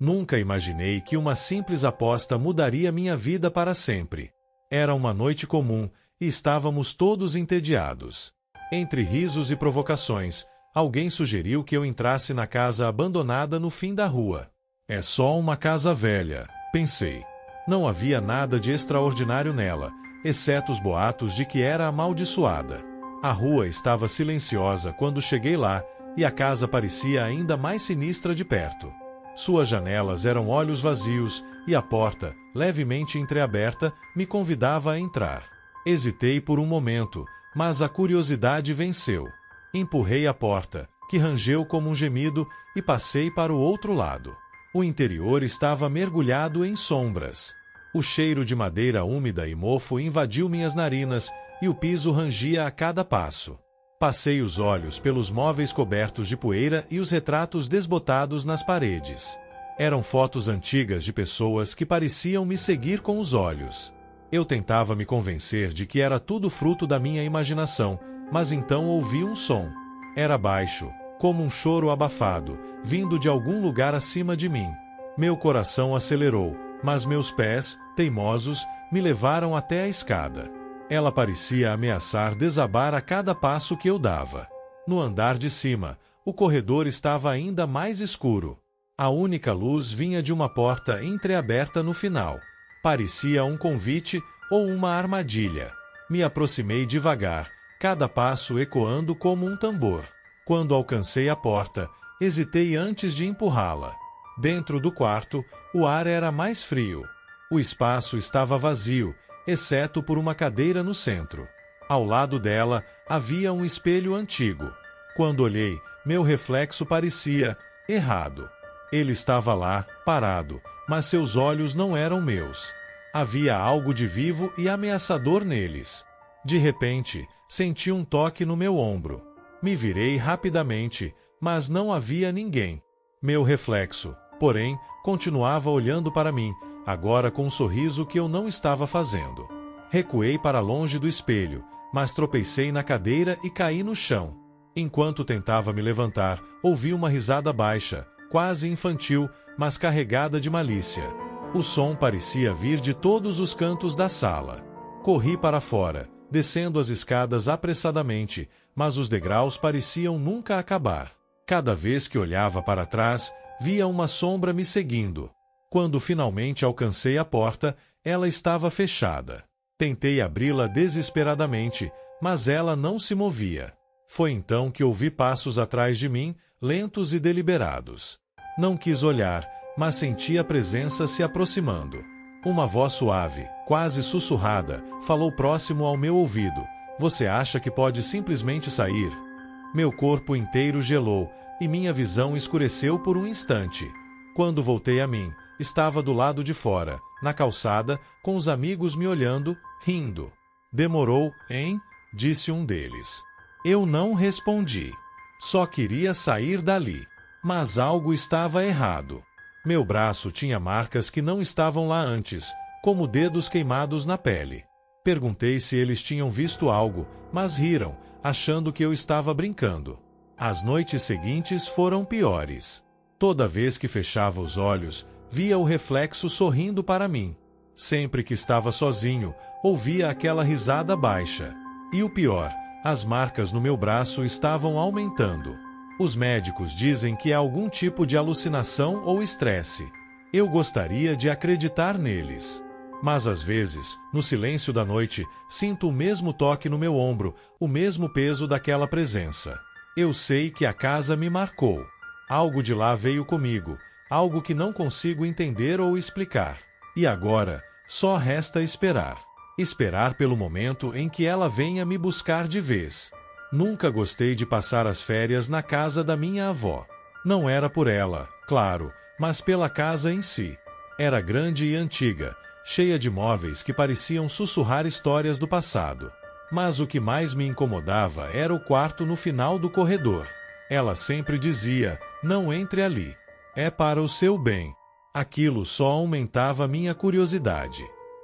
Nunca imaginei que uma simples aposta mudaria minha vida para sempre. Era uma noite comum e estávamos todos entediados. Entre risos e provocações, alguém sugeriu que eu entrasse na casa abandonada no fim da rua. É só uma casa velha, pensei. Não havia nada de extraordinário nela, exceto os boatos de que era amaldiçoada. A rua estava silenciosa quando cheguei lá e a casa parecia ainda mais sinistra de perto. Suas janelas eram olhos vazios e a porta, levemente entreaberta, me convidava a entrar. Hesitei por um momento, mas a curiosidade venceu. Empurrei a porta, que rangeu como um gemido, e passei para o outro lado. O interior estava mergulhado em sombras. O cheiro de madeira úmida e mofo invadiu minhas narinas e o piso rangia a cada passo. Passei os olhos pelos móveis cobertos de poeira e os retratos desbotados nas paredes. Eram fotos antigas de pessoas que pareciam me seguir com os olhos. Eu tentava me convencer de que era tudo fruto da minha imaginação, mas então ouvi um som. Era baixo, como um choro abafado, vindo de algum lugar acima de mim. Meu coração acelerou, mas meus pés, teimosos, me levaram até a escada. Ela parecia ameaçar desabar a cada passo que eu dava. No andar de cima, o corredor estava ainda mais escuro. A única luz vinha de uma porta entreaberta no final. Parecia um convite ou uma armadilha. Me aproximei devagar, cada passo ecoando como um tambor. Quando alcancei a porta, hesitei antes de empurrá-la. Dentro do quarto, o ar era mais frio. O espaço estava vazio, exceto por uma cadeira no centro. Ao lado dela, havia um espelho antigo. Quando olhei, meu reflexo parecia errado. Ele estava lá, parado, mas seus olhos não eram meus. Havia algo de vivo e ameaçador neles. De repente, senti um toque no meu ombro. Me virei rapidamente, mas não havia ninguém. Meu reflexo, porém, continuava olhando para mim, agora com um sorriso que eu não estava fazendo. Recuei para longe do espelho, mas tropecei na cadeira e caí no chão. Enquanto tentava me levantar, ouvi uma risada baixa, quase infantil, mas carregada de malícia. O som parecia vir de todos os cantos da sala. Corri para fora, descendo as escadas apressadamente, mas os degraus pareciam nunca acabar. Cada vez que olhava para trás, via uma sombra me seguindo. Quando finalmente alcancei a porta, ela estava fechada. Tentei abri-la desesperadamente, mas ela não se movia. Foi então que ouvi passos atrás de mim, lentos e deliberados. Não quis olhar, mas senti a presença se aproximando. Uma voz suave, quase sussurrada, falou próximo ao meu ouvido. Você acha que pode simplesmente sair? Meu corpo inteiro gelou, e minha visão escureceu por um instante. Quando voltei a mim, estava do lado de fora, na calçada, com os amigos me olhando, rindo. Demorou, hein? Disse um deles. Eu não respondi. Só queria sair dali. Mas algo estava errado. Meu braço tinha marcas que não estavam lá antes, como dedos queimados na pele. Perguntei se eles tinham visto algo, mas riram, achando que eu estava brincando. As noites seguintes foram piores. Toda vez que fechava os olhos, via o reflexo sorrindo para mim. Sempre que estava sozinho, ouvia aquela risada baixa. E o pior, as marcas no meu braço estavam aumentando. Os médicos dizem que é algum tipo de alucinação ou estresse. Eu gostaria de acreditar neles. Mas às vezes, no silêncio da noite, sinto o mesmo toque no meu ombro, o mesmo peso daquela presença. Eu sei que a casa me marcou. Algo de lá veio comigo, algo que não consigo entender ou explicar. E agora, só resta esperar. Esperar pelo momento em que ela venha me buscar de vez. Nunca gostei de passar as férias na casa da minha avó. Não era por ela, claro, mas pela casa em si. Era grande e antiga, cheia de móveis que pareciam sussurrar histórias do passado. Mas o que mais me incomodava era o quarto no final do corredor. Ela sempre dizia, não entre ali. É para o seu bem. Aquilo só aumentava minha curiosidade.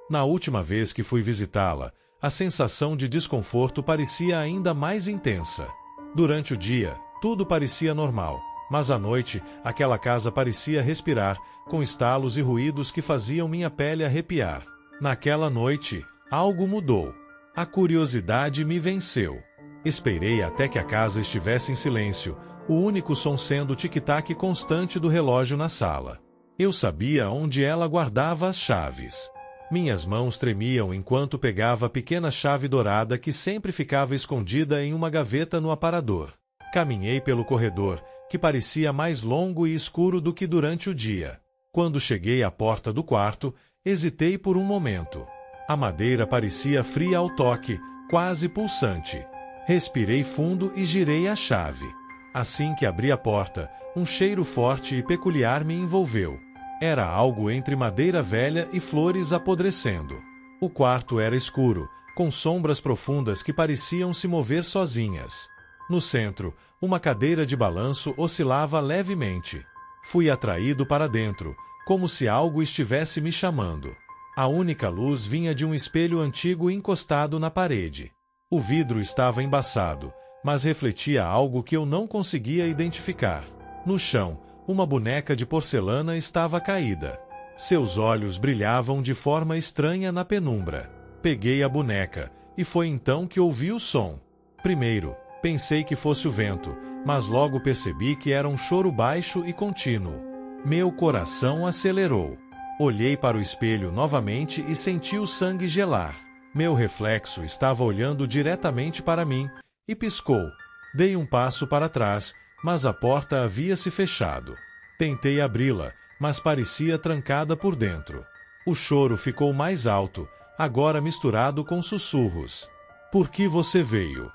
Na última vez que fui visitá-la, a sensação de desconforto parecia ainda mais intensa. Durante o dia, tudo parecia normal. Mas à noite, aquela casa parecia respirar, com estalos e ruídos que faziam minha pele arrepiar. Naquela noite, algo mudou. A curiosidade me venceu. Esperei até que a casa estivesse em silêncio, o único som sendo o tic-tac constante do relógio na sala. Eu sabia onde ela guardava as chaves. Minhas mãos tremiam enquanto pegava a pequena chave dourada que sempre ficava escondida em uma gaveta no aparador. Caminhei pelo corredor, que parecia mais longo e escuro do que durante o dia. Quando cheguei à porta do quarto, hesitei por um momento. A madeira parecia fria ao toque, quase pulsante. Respirei fundo e girei a chave. Assim que abri a porta, um cheiro forte e peculiar me envolveu. Era algo entre madeira velha e flores apodrecendo. O quarto era escuro, com sombras profundas que pareciam se mover sozinhas. No centro, uma cadeira de balanço oscilava levemente. Fui atraído para dentro, como se algo estivesse me chamando. A única luz vinha de um espelho antigo encostado na parede. O vidro estava embaçado, mas refletia algo que eu não conseguia identificar. No chão, uma boneca de porcelana estava caída. Seus olhos brilhavam de forma estranha na penumbra. Peguei a boneca, e foi então que ouvi o som. Primeiro, pensei que fosse o vento, mas logo percebi que era um choro baixo e contínuo. Meu coração acelerou. Olhei para o espelho novamente e senti o sangue gelar. Meu reflexo estava olhando diretamente para mim e piscou. Dei um passo para trás, mas a porta havia se fechado. Tentei abri-la, mas parecia trancada por dentro. O choro ficou mais alto, agora misturado com sussurros. Por que você veio?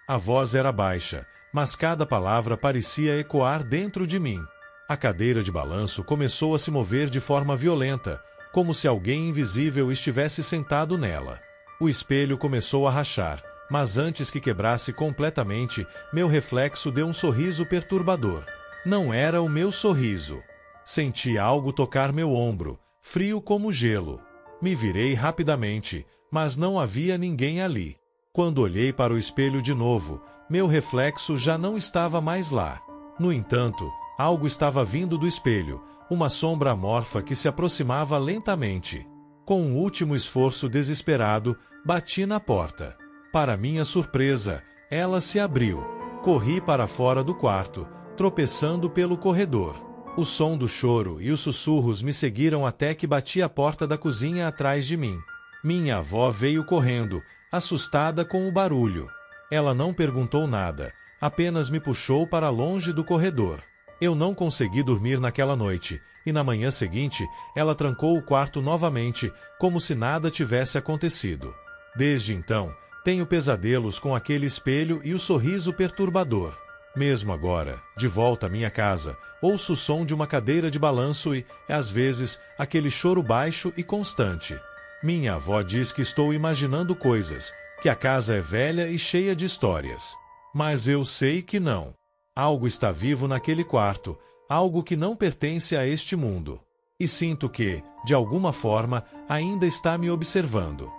A voz era baixa, mas cada palavra parecia ecoar dentro de mim. A cadeira de balanço começou a se mover de forma violenta, como se alguém invisível estivesse sentado nela. O espelho começou a rachar, mas antes que quebrasse completamente, meu reflexo deu um sorriso perturbador. Não era o meu sorriso. Senti algo tocar meu ombro, frio como gelo. Me virei rapidamente, mas não havia ninguém ali. Quando olhei para o espelho de novo, meu reflexo já não estava mais lá. No entanto, algo estava vindo do espelho, uma sombra amorfa que se aproximava lentamente. Com um último esforço desesperado, bati na porta. Para minha surpresa, ela se abriu. Corri para fora do quarto, tropeçando pelo corredor. O som do choro e os sussurros me seguiram até que bati a porta da cozinha atrás de mim. Minha avó veio correndo, assustada com o barulho. Ela não perguntou nada, apenas me puxou para longe do corredor. Eu não consegui dormir naquela noite, e na manhã seguinte, ela trancou o quarto novamente, como se nada tivesse acontecido. Desde então, tenho pesadelos com aquele espelho e o sorriso perturbador. Mesmo agora, de volta à minha casa, ouço o som de uma cadeira de balanço e, às vezes, aquele choro baixo e constante. Minha avó diz que estou imaginando coisas, que a casa é velha e cheia de histórias. Mas eu sei que não. Algo está vivo naquele quarto, algo que não pertence a este mundo. E sinto que, de alguma forma, ainda está me observando.